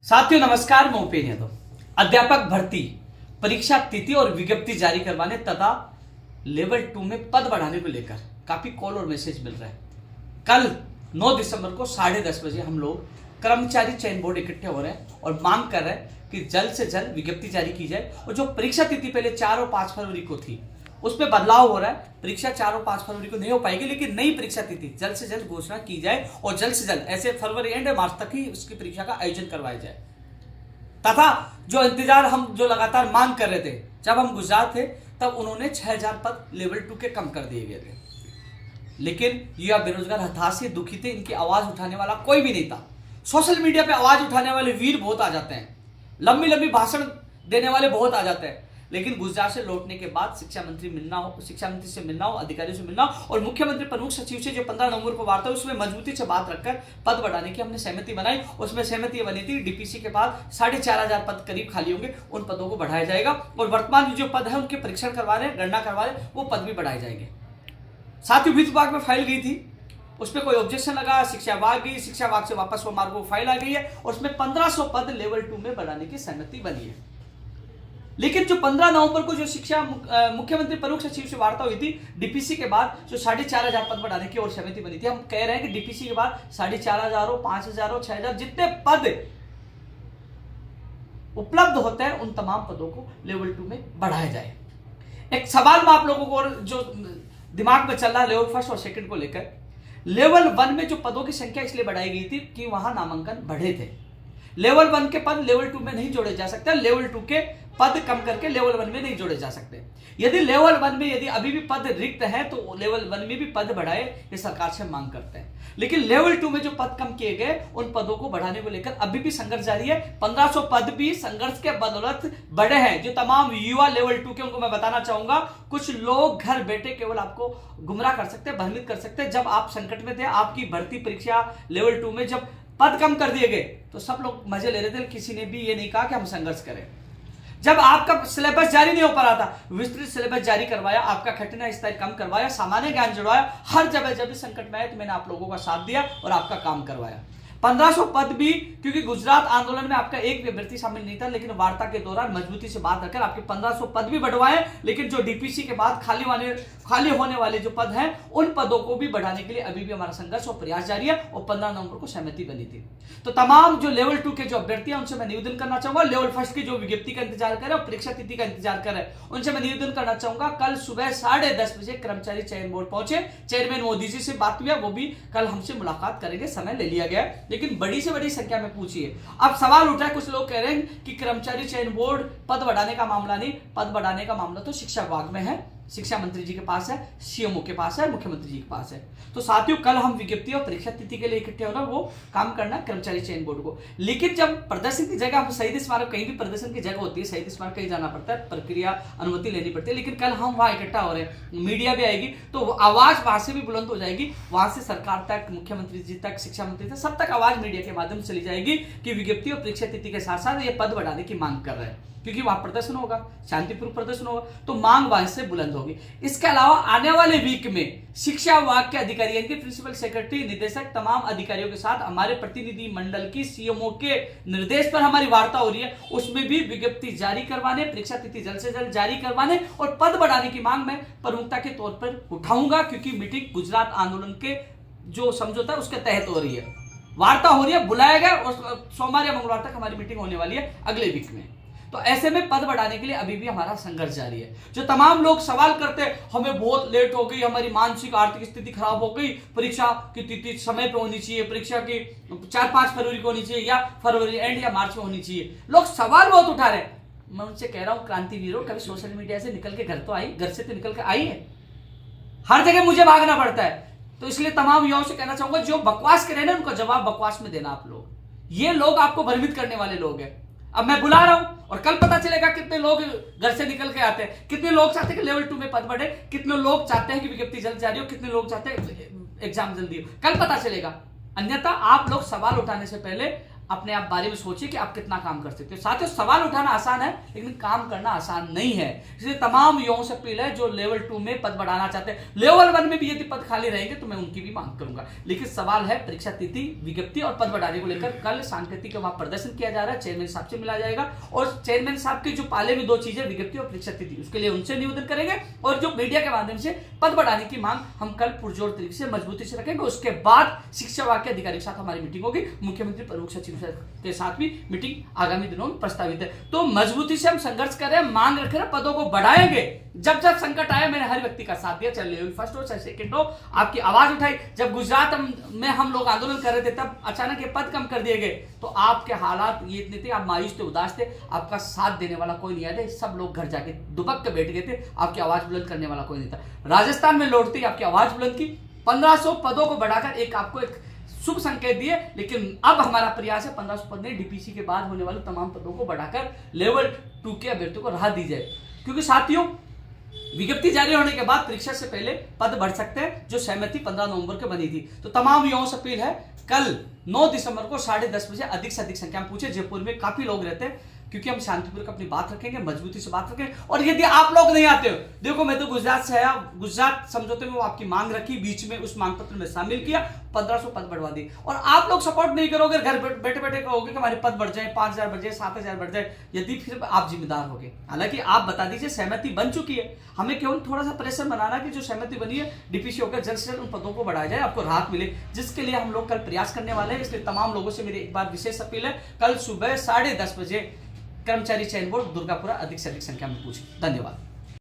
साथियों नमस्कार, मैं उपेंद्र यादव। अध्यापक भर्ती परीक्षा तिथि और विज्ञप्ति जारी करवाने तथा लेवल 2 में पद बढ़ाने को लेकर काफी कॉल और मैसेज मिल रहा है। कल 9 दिसंबर को 10:30 बजे हम लोग कर्मचारी चयन बोर्ड इकट्ठे हो रहे हैं और मांग कर रहे हैं कि जल्द से जल्द विज्ञप्ति जारी की जाए और जो परीक्षा तिथि पहले 4 और 5 फरवरी को थी उसमें बदलाव हो रहा है। परीक्षा 4 और 5 फरवरी को नहीं हो पाएगी, लेकिन नई परीक्षा तिथि जल्द से जल्द घोषणा की जाए और जल्द से जल्द ऐसे फरवरी एंड मार्च तक ही उसकी परीक्षा का आयोजन करवाया जाए। तथा जो इंतजार हम जो लगातार मांग कर रहे थे, जब हम गुजरात थे तब उन्होंने 6000 पद लेवल 2 के कम कर दिए गए थे, लेकिन युवा बेरोजगार हताश से दुखी थे। इनकी आवाज उठाने वाला कोई भी नहीं था। सोशल मीडिया पे आवाज उठाने वाले वीर बहुत आ जाते हैं, लंबी लंबी भाषण देने वाले बहुत आ जाते हैं, लेकिन गुजरात से लौटने के बाद शिक्षा मंत्री से मिलना हो, अधिकारियों से मिलना हो और मुख्यमंत्री प्रमुख सचिव से जो 15 नवंबर को वार्ता हुई उसमें मजबूती से बात रखकर पद बढ़ाने की हमने सहमति बनाई। उसमें सहमति बनी थी डीपीसी के बाद 4500 पद करीब खाली होंगे, उन पदों को बढ़ाया जाएगा और वर्तमान जो पद है उनके परीक्षण करवा रहे हैं, गणना करवा रहे हैं, वो पद भी बढ़ाए जाएंगे। साथ ही वित्त विभाग में फाइल गई थी, उस पर कोई ऑब्जेक्शन लगा, शिक्षा विभाग गई, शिक्षा विभाग से वापस वो मार्ग फाइल आ गई है और उसमें 1500 पद लेवल 2 में बढ़ाने की सहमति बनी है। लेकिन जो 15 नवंबर को जो शिक्षा मुख्यमंत्री प्रमुख सचिव से वार्ता हुई थी डीपीसी के बाद जो 4500 पद बढ़ाने की और सहमति बनी थी, हम कह रहे हैं कि डीपीसी के बाद 4500 5000 6000 जितने पद उपलब्ध होते हैं उन तमाम पदों को लेवल 2 में बढ़ाया जाए। एक सवाल में आप लोगों को जो दिमाग में चल रहा है लेवल 1 और 2 को लेकर, लेवल 1 में जो पदों की संख्या इसलिए बढ़ाई गई थी कि वहां नामांकन बढ़े थे। लेवल 1 के पद लेवल 2 में नहीं जोड़े जा सकते, लेवल 2 के पद कम करके लेवल 1 में नहीं जोड़े जा सकते। यदि लेवल 1 में यदि अभी भी पद रिक्त हैं तो लेवल 1 में भी पद बढ़ाए, ये सरकार से मांग करते हैं। लेकिन लेवल 2 में जो पद कम किए गए उन पदों को बढ़ाने को लेकर अभी भी संघर्ष जारी है। 1500 पद भी संघर्ष के बदौलत बढ़े हैं। जो तमाम युवा लेवल 2 के उनको मैं बताना चाहूंगा, कुछ लोग घर बैठे केवल आपको गुमराह कर सकते हैं, भ्रमित कर सकते हैं। जब आप संकट में थे, आपकी भर्ती परीक्षा लेवल 2 में जब पद कम कर दिए गए तो सब लोग मजे ले रहे थे, किसी ने भी ये नहीं कहा कि हम संघर्ष करें। जब आपका सिलेबस जारी नहीं हो पा रहा था, विस्तृत सिलेबस जारी करवाया, आपका कठिनाई स्तर कम करवाया, सामान्य ज्ञान जुड़वाया, हर जगह जब भी संकट में आए तो मैंने आप लोगों का साथ दिया और आपका काम करवाया। 1500 पद भी, क्योंकि गुजरात आंदोलन में आपका एक भी अभ्यर्थी शामिल नहीं था, लेकिन वार्ता के दौरान मजबूती से बात रखकर आपके 1500 पद भी बढ़वाए। लेकिन जो डीपीसी के बाद खाली होने वाले जो पद हैं उन पदों को भी बढ़ाने के लिए अभी भी हमारा संघर्ष और प्रयास जारी है और 15 नवंबर को सहमति बनी थी। तो तमाम जो लेवल 2 के जो अभ्यर्थी हैं उनसे मैं निवेदन करना चाहूंगा, लेवल 1 की जो विज्ञप्ति का इंतजार कर रहे हैं और परीक्षा तिथि का इंतजार कर रहे हैं, उनसे मैं निवेदन करना चाहूंगा कल सुबह 10:30 बजे कर्मचारी चयन बोर्ड पहुंचे। चेयरमैन मोदी जी से बात हुई है, वो भी कल हमसे मुलाकात करेंगे, समय ले लिया गया है, लेकिन बड़ी से बड़ी संख्या में पूछिए। अब सवाल उठा है, कुछ लोग कह रहे हैं कि कर्मचारी चयन बोर्ड पद बढ़ाने का मामला नहीं, पद बढ़ाने का मामला तो शिक्षा विभाग में है, शिक्षा मंत्री जी के पास है, सीएमओ के पास है, मुख्यमंत्री जी के पास है। तो साथियों कल हम विज्ञप्ति और परीक्षा तिथि के लिए इकट्ठे होना, वो काम करना कर्मचारी चयन बोर्ड को। लेकिन जब प्रदर्शन की जगह हम शहीद स्मारक, कहीं भी प्रदर्शन की जगह होती है, शहीद स्मारक कहीं जाना पड़ता है, प्रक्रिया अनुमति लेनी पड़ती है, लेकिन कल हम वहां इकट्ठा हो रहे हैं, मीडिया भी आएगी तो आवाज वहां से भी बुलंद हो जाएगी, वहां से सरकार तक, मुख्यमंत्री जी तक, शिक्षा मंत्री तक, सब तक आवाज मीडिया के माध्यम से चली जाएगी कि विज्ञप्ति और परीक्षा तिथि के साथ साथ ये पद बढ़ाने की मांग कर रहे हैं, क्योंकि वहां प्रदर्शन होगा, शांतिपूर्ण प्रदर्शन होगा, तो मांग वहां से बुलंद होगी। इसके अलावा आने वाले वीक में शिक्षा विभाग के अधिकारी, यानी प्रिंसिपल सेक्रेटरी, निदेशक, तमाम अधिकारियों के साथ हमारे प्रतिनिधि मंडल की सीएमओ के निर्देश पर हमारी वार्ता हो रही है। उसमें भी विज्ञप्ति जारी करवाने, परीक्षा तिथि जल्द से जल्द जारी करवाने और पद बढ़ाने की मांग मैं प्रमुखता के तौर पर उठाऊंगा, क्योंकि मीटिंग गुजरात आंदोलन के जो समझौता है उसके तहत हो रही है, वार्ता हो रही है, बुलाया गया और सोमवार या मंगलवार तक हमारी मीटिंग होने वाली है अगले वीक में। तो ऐसे में पद बढ़ाने के लिए अभी भी हमारा संघर्ष जारी है। जो तमाम लोग सवाल करते हैं हमें बहुत लेट हो गई, हमारी मानसिक आर्थिक स्थिति खराब हो गई, परीक्षा की तिथि समय पे होनी चाहिए, परीक्षा की 4-5 फरवरी को होनी चाहिए या फरवरी एंड या मार्च में होनी चाहिए, लोग सवाल बहुत उठा रहे हैं। मैं उनसे कह रहा हूं क्रांतिवीरों, कभी सोशल मीडिया से निकल के घर तो आई, घर से तो निकल के आई है, हर जगह मुझे भागना पड़ता है। तो इसलिए तमाम युवाओं से कहना चाहूंगा जो बकवास करे ना उनको जवाब बकवास में देना। आप लोग, ये लोग आपको भ्रमित करने वाले लोग हैं। अब मैं बुला रहा हूं और कल पता चलेगा कितने लोग घर से निकल के आते हैं, कितने लोग चाहते हैं कि लेवल 2 में पद बढ़े, कितने लोग चाहते हैं कि विज्ञप्ति जल्द जारी हो, कितने लोग चाहते हैं एग्जाम जल्दी हो, कल पता चलेगा। अन्यथा आप लोग सवाल उठाने से पहले अपने आप बारे में सोचिए कि आप कितना काम कर सकते हो। साथियों, सवाल उठाना आसान है लेकिन काम करना आसान नहीं है। इसलिए तमाम युवाओं से अपील है जो लेवल 2 में पद बढ़ाना चाहते हैं, लेवल 1 में भी यदि पद खाली रहेंगे तो मैं उनकी भी मांग करूंगा। लेकिन सवाल है परीक्षा तिथि, विज्ञप्ति और पद बढ़ाने को लेकर कल सांकेतिक वहां प्रदर्शन किया जा रहा है, चेयरमैन साहब से मिला जाएगा और चेयरमैन साहब की जो पाले में 2 चीजें, विज्ञप्ति और परीक्षा तिथि, उसके लिए उनसे निवेदन करेंगे और जो मीडिया के माध्यम से पद बढ़ाने की मांग हम कल पुरजोर तरीके से मजबूती से रखेंगे। उसके बाद शिक्षा विभाग के अधिकारी के साथ हमारी मीटिंग होगी, मुख्यमंत्री प्रमुख सचिव के साथ भी मीटिंग आगामी दिनों में प्रस्तावित है। तो मजबूती से हम संघर्ष कर रहे हैं, मांग रख रहे हैं, पदों को बढ़ाएंगे। जब जब संकट आया मैंने हर व्यक्ति का साथ दिया, चाहे लेवल 1 हो चाहे 2 हो, आपकी आवाज उठाई। जब गुजरात में हम लोग आंदोलन कर रहे थे तब अचानक ये पद कम कर दिए गए तो आपके हालात ये इतने थे, आप मायूस थे, उदास थे, आपका साथ देने वाला कोई नहीं आया था, सब लोग घर जाके दुबक के बैठ गए थे, आपकी आवाज बुलंद करने वाला कोई नहीं था। राजस्थान में लौटते ही आपकी आवाज बुलंद की, 1500 पदों को बढ़ाकर आपको एक शुभ संकेत दिए। लेकिन अब हमारा प्रयास है 1500 पद नहीं, डीपीसी के बाद होने वाले तमाम पदों को बढ़ाकर लेवल 2 के अभ्यर्थियों को राहत दी जाए। क्योंकि साथियों, विज्ञप्ति जारी होने के बाद परीक्षा से पहले पद बढ़ सकते हैं, जो सहमति 15 नवंबर को बनी थी। तो तमाम युवाओं से अपील है, कल 9 दिसंबर को 10:30 बजे अधिक से अधिक संख्या में पूछे। जयपुर में काफी लोग रहते हैं, क्योंकि हम शांतिपूर्वक अपनी बात रखेंगे, मजबूती से बात रखेंगे। और यदि आप लोग नहीं आते हो, देखो मैं तो गुजरात से आया, गुजरात समझौते में वो आपकी मांग रखी, बीच में उस मांग पत्र में शामिल किया, 1500 पद बढ़वा दिए। और आप लोग सपोर्ट नहीं करोगे, घर बैठे बैठे कहोगे कि हमारे पद बढ़ जाए, 5000 बढ़ जाए, 7000 बढ़ जाए, यदि फिर आप जिम्मेदार होगे। हालांकि आप बता दीजिए सहमति बन चुकी है, हमें केवल थोड़ा सा प्रेशर बनाना कि जो सहमति बनी है डीपीसी होकर जल्द से जल्द उन पदों को बढ़ाया जाए, आपको राहत मिले, जिसके लिए हम लोग कल प्रयास करने वाले हैं। इसलिए तमाम लोगों से मेरी एक बार विशेष अपील है, कल सुबह 10:30 बजे कर्मचारी चयन बोर्ड दुर्गापुरा अधिक से अधिक संख्या में पूछे। धन्यवाद।